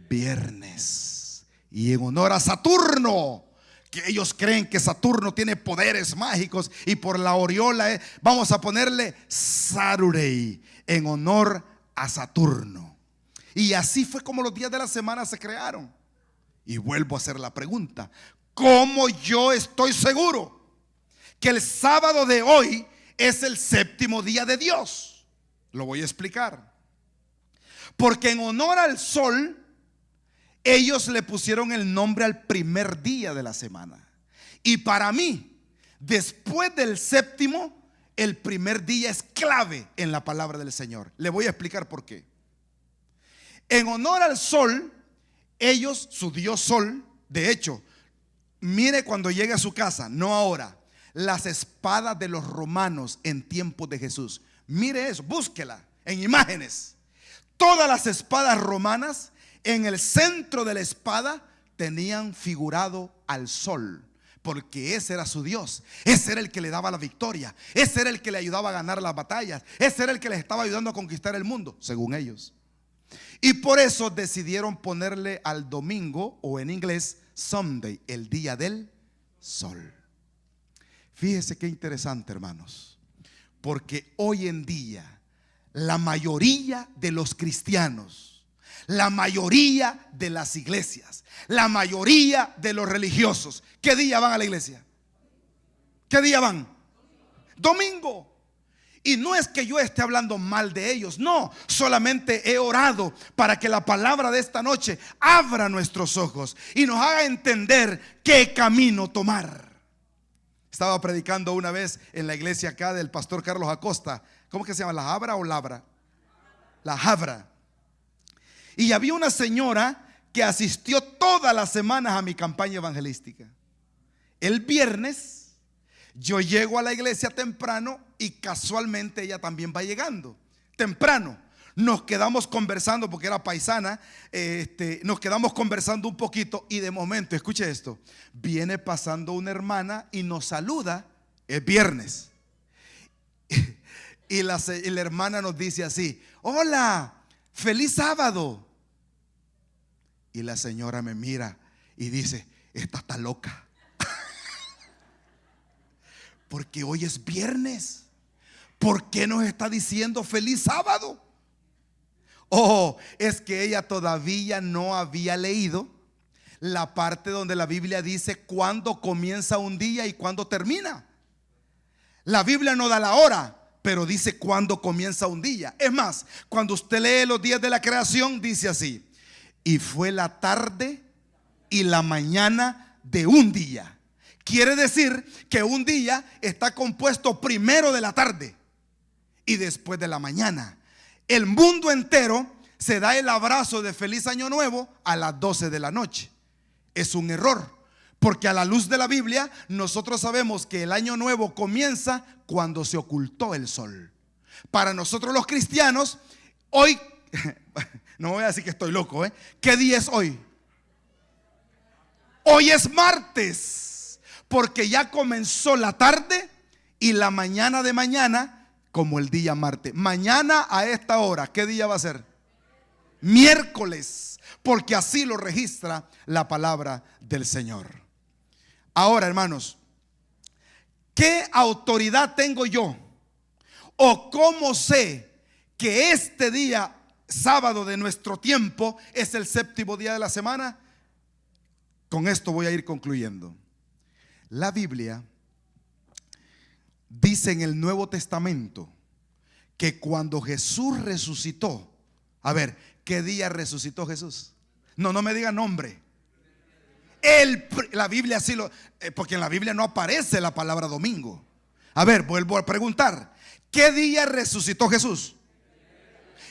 viernes. Y en honor a Saturno, que ellos creen que Saturno tiene poderes mágicos, y por la aureola vamos a ponerle Saturday, en honor a Saturno. Y así fue como los días de la semana se crearon. Y vuelvo a hacer la pregunta: ¿cómo yo estoy seguro que el sábado de hoy es el séptimo día de Dios? Lo voy a explicar. Porque en honor al sol, ellos le pusieron el nombre al primer día de la semana. Y para mí, después del séptimo, el primer día es clave en la palabra del Señor. Le voy a explicar por qué. En honor al sol, ellos, su dios sol, de hecho, mire cuando llegue a su casa, no ahora, las espadas de los romanos en tiempos de Jesús. Mire eso, búsquela en imágenes. Todas las espadas romanas, en el centro de la espada tenían figurado al sol, porque ese era su Dios. Ese era el que le daba la victoria. Ese era el que le ayudaba a ganar las batallas. Ese era el que les estaba ayudando a conquistar el mundo, según ellos. Y por eso decidieron ponerle al domingo, o en inglés Sunday, el día del sol. Fíjese qué interesante, hermanos, porque hoy en día la mayoría de los cristianos, la mayoría de las iglesias, la mayoría de los religiosos, ¿qué día van a la iglesia? ¿Qué día van? Domingo. Y no es que yo esté hablando mal de ellos, no, solamente he orado para que la palabra de esta noche abra nuestros ojos y nos haga entender qué camino tomar. Estaba predicando una vez en la iglesia acá del pastor Carlos Acosta. ¿Cómo que se llama? ¿La Jabra o Labra? La Jabra. Y había una señora que asistió todas las semanas a mi campaña evangelística. El viernes yo llego a la iglesia temprano y casualmente ella también va llegando temprano. Nos quedamos conversando porque era paisana. Nos quedamos conversando un poquito y de momento, escuche esto, viene pasando una hermana y nos saluda. El viernes y la hermana nos dice así: hola, feliz sábado. Y la señora me mira y dice: esta está loca. Porque hoy es viernes. ¿Por qué nos está diciendo feliz sábado? Oh, es que ella todavía no había leído la parte donde la Biblia dice cuándo comienza un día y cuándo termina. La Biblia no da la hora, pero dice cuándo comienza un día. Es más, cuando usted lee los días de la creación, dice así: y fue la tarde y la mañana de un día. Quiere decir que un día está compuesto primero de la tarde y después de la mañana. El mundo entero se da el abrazo de feliz año nuevo a las 12 de la noche. Es un error, porque a la luz de la Biblia nosotros sabemos que el año nuevo comienza cuando se ocultó el sol. Para nosotros los cristianos, hoy, no voy a decir que estoy loco, ¿qué día es hoy? Hoy es martes, porque ya comenzó la tarde y la mañana de mañana como el día martes. Mañana a esta hora, ¿qué día va a ser? Miércoles, porque así lo registra la palabra del Señor. Ahora, hermanos, ¿qué autoridad tengo yo? ¿O cómo sé que este día, sábado de nuestro tiempo, es el séptimo día de la semana? Con esto voy a ir concluyendo. La Biblia dice en el Nuevo Testamento que cuando Jesús resucitó, a ver, ¿qué día resucitó Jesús? No me diga nombre. La Biblia así porque en la Biblia no aparece la palabra domingo. A ver, vuelvo a preguntar, ¿qué día resucitó Jesús?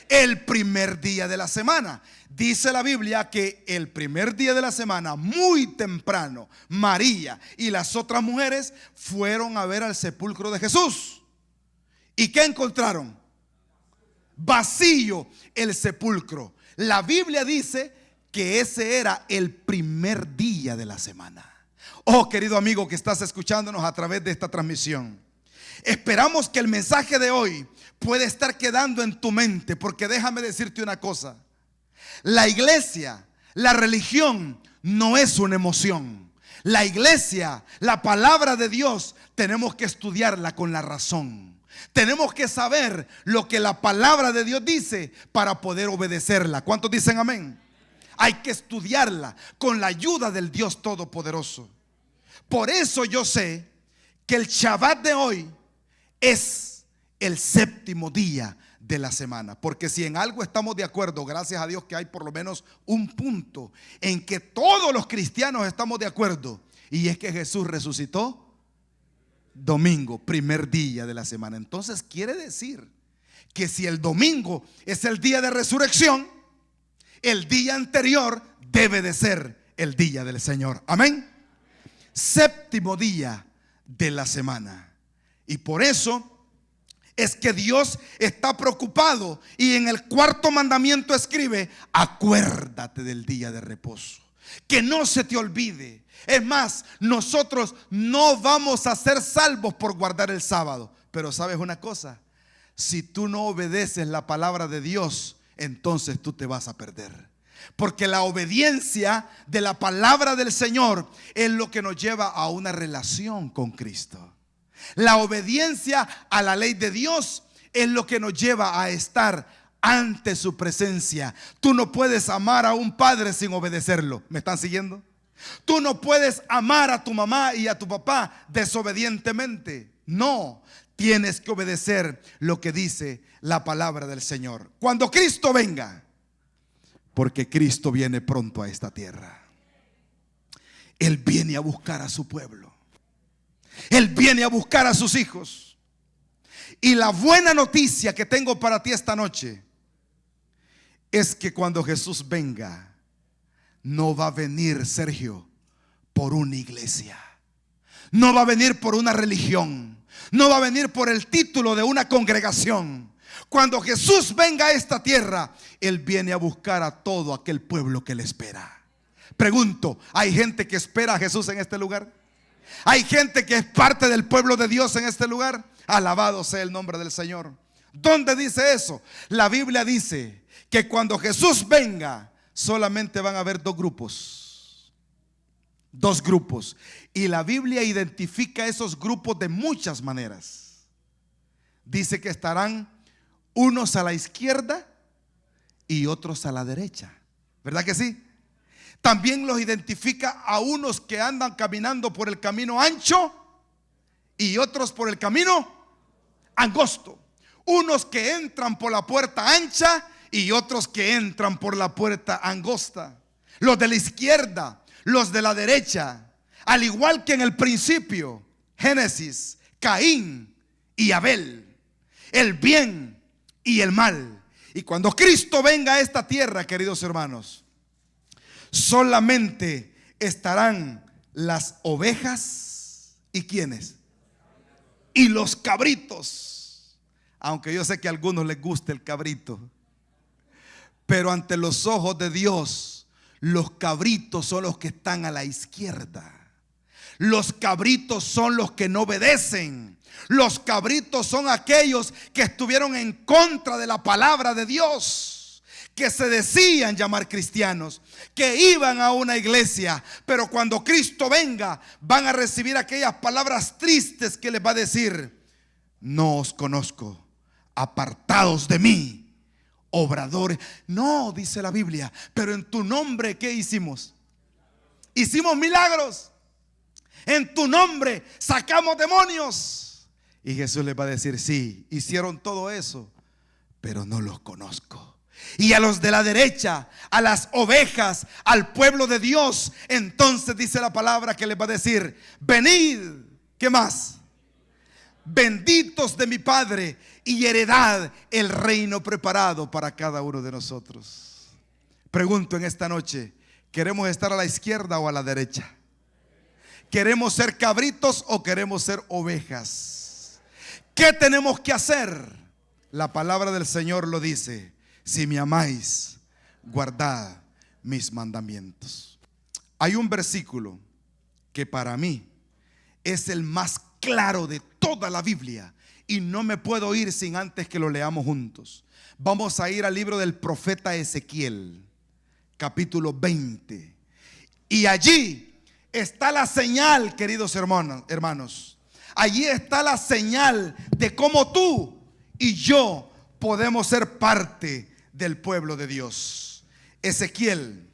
El primer día de la semana. Dice la Biblia que el primer día de la semana, muy temprano, María y las otras mujeres fueron a ver al sepulcro de Jesús. ¿Y qué encontraron? Vacío el sepulcro. La Biblia dice que ese era el primer día de la semana. Oh, querido amigo que estás escuchándonos a través de esta transmisión, esperamos que el mensaje de hoy pueda estar quedando en tu mente, porque déjame decirte una cosa: la iglesia, la religión no es una emoción. La iglesia, la palabra de Dios, tenemos que estudiarla con la razón. Tenemos que saber lo que la palabra de Dios dice para poder obedecerla. ¿Cuántos dicen amén? Hay que estudiarla con la ayuda del Dios Todopoderoso. Por eso yo sé que el Shabbat de hoy es el séptimo día de la semana. Porque si en algo estamos de acuerdo, gracias a Dios que hay por lo menos un punto en que todos los cristianos estamos de acuerdo, y es que Jesús resucitó domingo, primer día de la semana. Entonces quiere decir que si el domingo es el día de resurrección, el día anterior debe de ser el día del Señor. Amén. séptimo día de la semana. Y por eso es que Dios está preocupado y en el cuarto mandamiento escribe: acuérdate del día de reposo, que no se te olvide. Es más, nosotros no vamos a ser salvos por guardar el sábado. Pero ¿sabes una cosa? Si tú no obedeces la palabra de Dios, entonces tú te vas a perder. Porque la obediencia de la palabra del Señor es lo que nos lleva a una relación con Cristo. La obediencia a la ley de Dios es lo que nos lleva a estar ante su presencia. Tú no puedes amar a un padre sin obedecerlo. ¿Me están siguiendo? Tú no puedes amar a tu mamá y a tu papá desobedientemente. No, tienes que obedecer lo que dice la palabra del Señor. Cuando Cristo venga, porque Cristo viene pronto a esta tierra. Él viene a buscar a su pueblo. Él viene a buscar a sus hijos. Y la buena noticia que tengo para ti esta noche es que cuando Jesús venga, no va a venir, Sergio, por una iglesia. No va a venir por una religión. No va a venir por el título de una congregación. Cuando Jesús venga a esta tierra, Él viene a buscar a todo aquel pueblo que le espera. Pregunto, ¿hay gente que espera a Jesús en este lugar? ¿Hay gente que es parte del pueblo de Dios en este lugar? Alabado sea el nombre del Señor. ¿Dónde dice eso? La Biblia dice que cuando Jesús venga, solamente van a haber dos grupos. Dos grupos. Y la Biblia identifica esos grupos de muchas maneras. Dice que estarán unos a la izquierda y otros a la derecha. ¿Verdad que sí? También los identifica a unos que andan caminando por el camino ancho y otros por el camino angosto. Unos que entran por la puerta ancha y otros que entran por la puerta angosta. Los de la izquierda, los de la derecha. Al igual que en el principio, Génesis, Caín y Abel. El bien y el mal. Y cuando Cristo venga a esta tierra, queridos hermanos, solamente estarán las ovejas y ¿quiénes? Y los cabritos. Aunque yo sé que a algunos les gusta el cabrito, pero ante los ojos de Dios, los cabritos son los que están a la izquierda. Los cabritos son los que no obedecen. Los cabritos son aquellos que estuvieron en contra de la palabra de Dios, que se decían llamar cristianos, que iban a una iglesia, pero cuando Cristo venga van a recibir aquellas palabras tristes que les va a decir: no os conozco, apartados de mí, obradores. No, dice la Biblia, pero en tu nombre, ¿qué hicimos? Hicimos milagros. En tu nombre sacamos demonios. Y Jesús les va a decir: sí, hicieron todo eso, pero no los conozco. Y a los de la derecha, a las ovejas, al pueblo de Dios, entonces dice la palabra que les va a decir: venid, ¿qué más? Benditos de mi Padre, y heredad el reino preparado para cada uno de nosotros. Pregunto en esta noche, ¿queremos estar a la izquierda o a la derecha? ¿Queremos ser cabritos o queremos ser ovejas? ¿Qué tenemos que hacer? La palabra del Señor lo dice: si me amáis, guardad mis mandamientos. Hay un versículo que para mí es el más claro de toda la Biblia y no me puedo ir sin antes que lo leamos juntos. Vamos a ir al libro del profeta Ezequiel, capítulo 20. Y allí está la señal, queridos hermanos. Allí está la señal de cómo tú y yo podemos ser parte del pueblo de Dios. Ezequiel,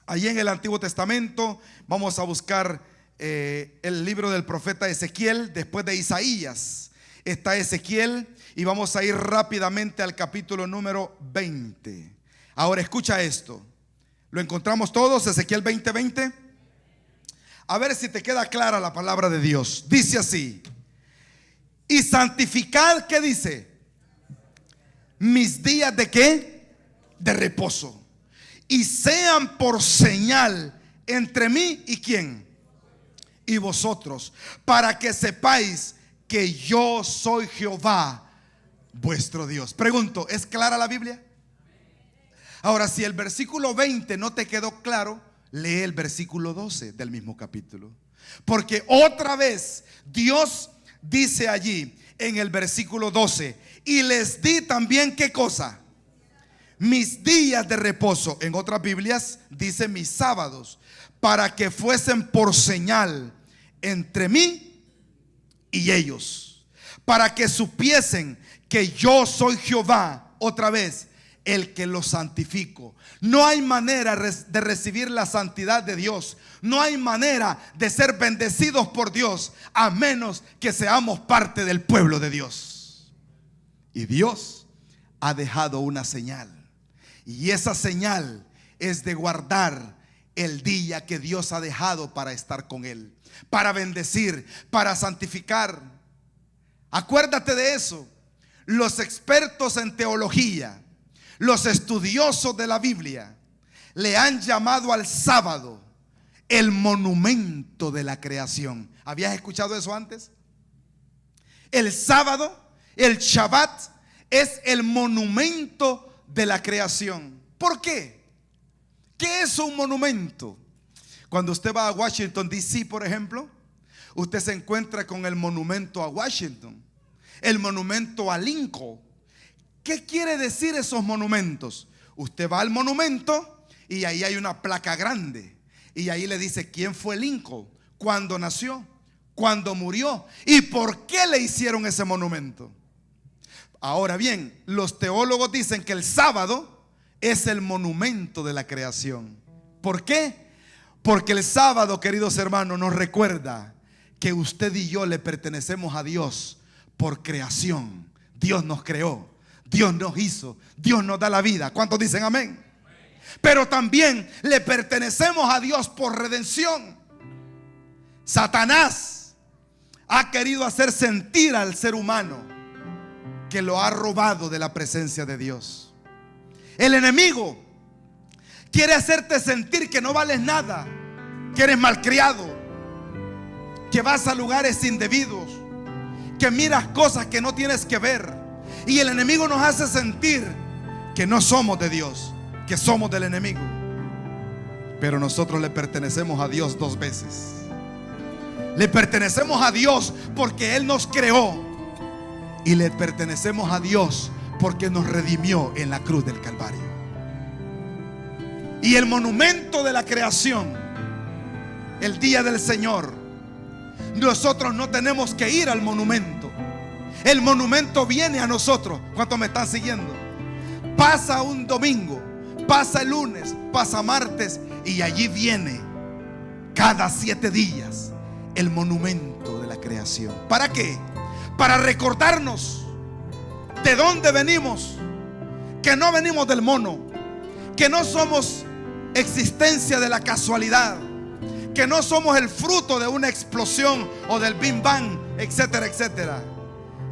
allí en el Antiguo Testamento, vamos a buscar el libro del profeta Ezequiel. Después de Isaías está Ezequiel, y vamos a ir rápidamente al capítulo número 20. Ahora escucha esto. ¿Lo encontramos todos? Ezequiel 20:20. A ver si te queda clara la palabra de Dios. Dice así: y santificad, ¿qué dice? Mis días de ¿qué? De reposo. Y sean por señal entre mí y ¿quién? y vosotros, para que sepáis que yo soy Jehová vuestro Dios. Pregunto, ¿es clara la Biblia? Ahora, si el versículo 20 no te quedó claro, lee el versículo 12 del mismo capítulo. Porque otra vez Dios dice allí en el versículo 12: y les di también, ¿qué cosa? Mis días de reposo. En otras Biblias dice mis sábados, para que fuesen por señal entre mí y ellos, para que supiesen que yo soy Jehová, otra vez, el que los santifico. No hay manera de recibir la santidad de Dios, no hay manera de ser bendecidos por Dios, a menos que seamos parte del pueblo de Dios. Y Dios ha dejado una señal, y esa señal es de guardar el día que Dios ha dejado para estar con Él, para bendecir, para santificar. Acuérdate de eso. Los expertos en teología, los estudiosos de la Biblia, le han llamado al sábado el monumento de la creación. ¿Habías escuchado eso antes? El sábado, el Shabbat, es el monumento de la creación. ¿Por qué? ¿Qué es un monumento? Cuando usted va a Washington, D.C., por ejemplo, usted se encuentra con el monumento a Washington, el monumento a Lincoln. ¿Qué quiere decir esos monumentos? Usted va al monumento y ahí hay una placa grande, y ahí le dice quién fue Lincoln, cuándo nació, cuándo murió y por qué le hicieron ese monumento. Ahora bien, los teólogos dicen que el sábado es el monumento de la creación. ¿Por qué? Porque el sábado, queridos hermanos, nos recuerda que usted y yo le pertenecemos a Dios por creación. Dios nos creó, Dios nos hizo, Dios nos da la vida. ¿Cuántos dicen amén? Pero también le pertenecemos a Dios por redención. Satanás ha querido hacer sentir al ser humano que lo ha robado de la presencia de Dios. El enemigo quiere hacerte sentir que no vales nada, que eres malcriado, que vas a lugares indebidos, que miras cosas que no tienes que ver. Y el enemigo nos hace sentir que no somos de Dios, que somos del enemigo. Pero nosotros le pertenecemos a Dios dos veces. Le pertenecemos a Dios porque Él nos creó, y le pertenecemos a Dios porque nos redimió en la cruz del Calvario. Y el monumento de la creación, el día del Señor, nosotros no tenemos que ir al monumento. El monumento viene a nosotros. ¿Cuántos me están siguiendo? Pasa un domingo, pasa el lunes, pasa martes, y allí viene cada 7 días el monumento de la creación. ¿Para qué? Para recordarnos de dónde venimos, que no venimos del mono, que no somos existencia de la casualidad, que no somos el fruto de una explosión o del Big Bang, etcétera, etcétera,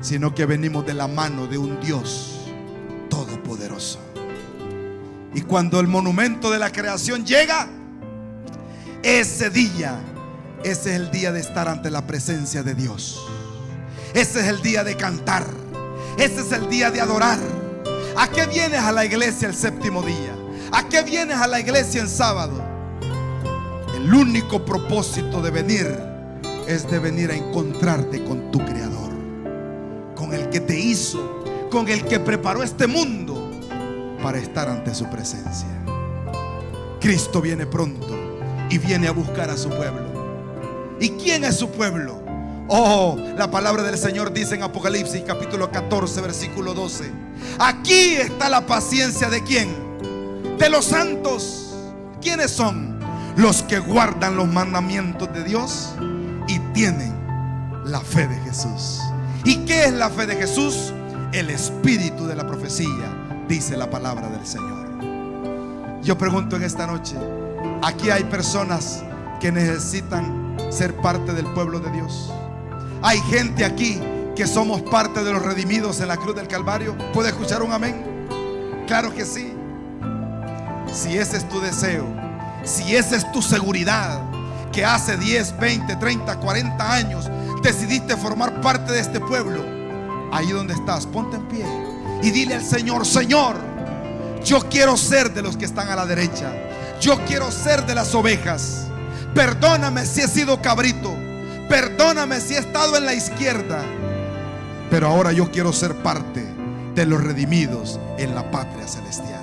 sino que venimos de la mano de un Dios todopoderoso. Y cuando el monumento de la creación llega, ese día, ese es el día de estar ante la presencia de Dios. Ese es el día de cantar. Ese es el día de adorar. ¿A qué vienes a la iglesia el séptimo día? ¿A qué vienes a la iglesia en sábado? El único propósito de venir es de venir a encontrarte con tu Creador, con el que te hizo, con el que preparó este mundo para estar ante su presencia. Cristo viene pronto y viene a buscar a su pueblo. ¿Y quién es su pueblo? Oh, la palabra del Señor dice en Apocalipsis capítulo 14 versículo 12: aquí está la paciencia de ¿quién? De los santos. ¿Quiénes son? Los que guardan los mandamientos de Dios y tienen la fe de Jesús. ¿Y qué es la fe de Jesús? El espíritu de la profecía, dice la palabra del Señor. Yo pregunto en esta noche, aquí hay personas que necesitan ser parte del pueblo de Dios. Hay gente aquí que somos parte de los redimidos en la cruz del Calvario. ¿Puede escuchar un amén? Claro que sí. Si ese es tu deseo, si esa es tu seguridad, que hace 10, 20, 30, 40 años decidiste formar parte de este pueblo. Ahí donde estás, ponte en pie y dile al Señor: Señor, yo quiero ser de los que están a la derecha. Yo quiero ser de las ovejas. Perdóname si he sido cabrito. Perdóname si he estado en la izquierda. Pero ahora yo quiero ser parte de los redimidos en la patria celestial.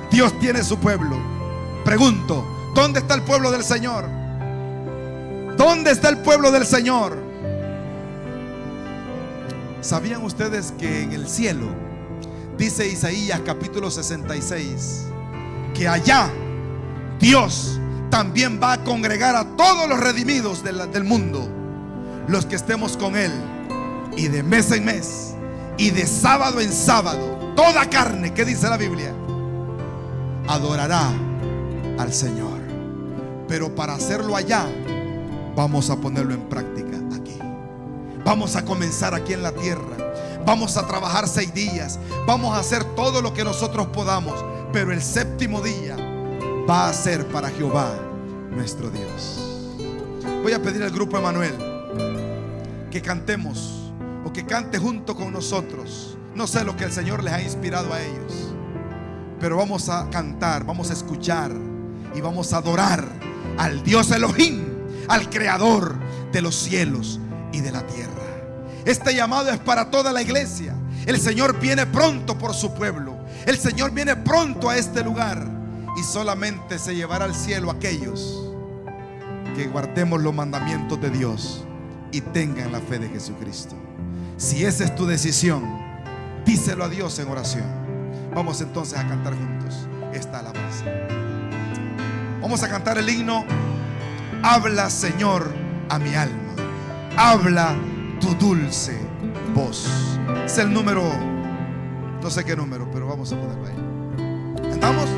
Dios tiene su pueblo. Pregunto: ¿dónde está el pueblo del Señor? ¿Dónde está el pueblo del Señor? ¿Sabían ustedes que en el cielo, dice Isaías capítulo 66, que allá Dios también va a congregar a todos los redimidos del mundo, los que estemos con Él, y de mes en mes y de sábado en sábado, toda carne, ¿qué dice la Biblia?, adorará al Señor? Pero para hacerlo allá, vamos a ponerlo en práctica aquí. Vamos a comenzar aquí en la tierra. Vamos a trabajar 6 días. Vamos a hacer todo lo que nosotros podamos. Pero el séptimo día va a ser para Jehová nuestro Dios. Voy a pedir al grupo Emanuel que cantemos, o que cante junto con nosotros. No sé lo que el Señor les ha inspirado a ellos, pero vamos a cantar, vamos a escuchar y vamos a adorar al Dios Elohim, al creador de los cielos y de la tierra. Este llamado es para toda la iglesia. El Señor viene pronto por su pueblo. El Señor viene pronto a este lugar, y solamente se llevará al cielo aquellos que guardemos los mandamientos de Dios y tengan la fe de Jesucristo. Si esa es tu decisión, díselo a Dios en oración. Vamos entonces a cantar juntos esta alabanza. Vamos a cantar el himno: habla, Señor, a mi alma. Habla tu dulce voz. Es el número, no sé qué número, pero vamos a ponerlo ahí. ¿Cantamos?